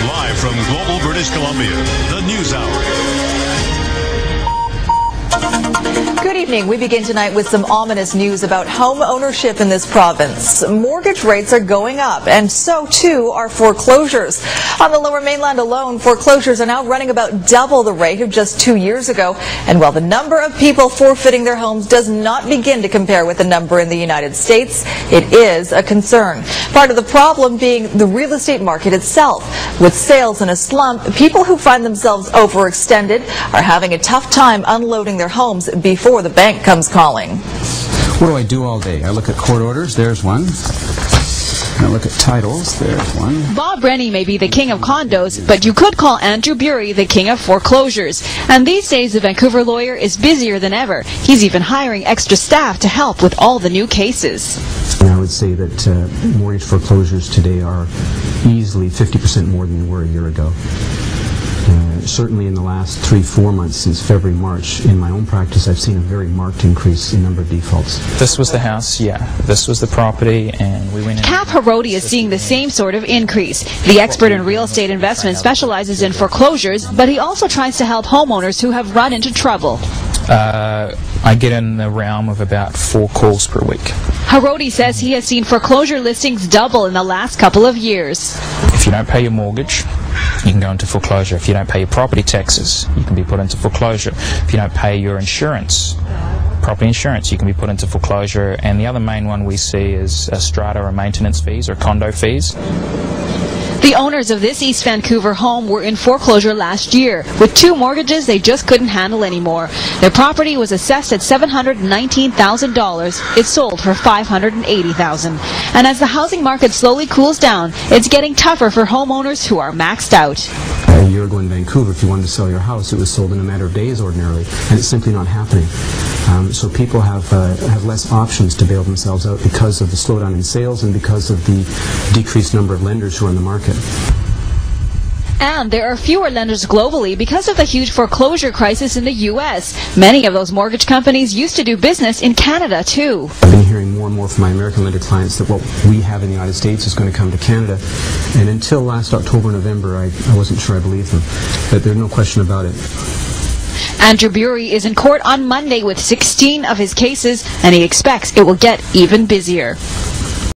Live from Global British Columbia, the News Hour. Good evening. We begin tonight with some ominous news about home ownership in this province. Mortgage rates are going up, and so too are foreclosures. On the Lower Mainland alone, foreclosures are now running about double the rate of just 2 years ago. And while the number of people forfeiting their homes does not begin to compare with the number in the United States, it is a concern. Part of the problem being the real estate market itself. With sales in a slump, people who find themselves overextended are having a tough time unloading their homes before the bank comes calling. What do I do all day? I look at court orders. There's one. I look at titles. There's one. Bob Rennie may be the king of condos, but you could call Andrew Bury the king of foreclosures. And these days, the Vancouver lawyer is busier than ever. He's even hiring extra staff to help with all the new cases. I would say that mortgage foreclosures today are easily 50% more than they were a year ago. Certainly in the last 3-4 months since February, March, in my own practice, I've seen a very marked increase in number of defaults. This was the house, yeah. This was the property, and we went in. Cap Harodi is seeing the same sort of increase. The expert in real estate investment specializes in foreclosures, but he also tries to help homeowners who have run into trouble. I get in the realm of about 4 calls per week. Harodi says he has seen foreclosure listings double in the last couple of years. If you don't pay your mortgage, you can go into foreclosure. If you don't pay your property taxes, you can be put into foreclosure. If you don't pay your insurance, property insurance, you can be put into foreclosure. And the other main one we see is strata or maintenance fees or condo fees. The owners of this East Vancouver home were in foreclosure last year. With 2 mortgages they just couldn't handle anymore. Their property was assessed at $719,000. It sold for $580,000. And as the housing market slowly cools down, it's getting tougher for homeowners who are maxed out. A year ago in Vancouver, if you wanted to sell your house, it was sold in a matter of days ordinarily, and it's simply not happening. So people have less options to bail themselves out because of the slowdown in sales and because of the decreased number of lenders who are in the market. And there are fewer lenders globally because of the huge foreclosure crisis in the U.S. Many of those mortgage companies used to do business in Canada, too. I've been hearing more and more from my American lender clients that what we have in the United States is going to come to Canada. And until last October, November, I wasn't sure I believed them. But there's no question about it. Andrew Bury is in court on Monday with 16 of his cases, and he expects it will get even busier.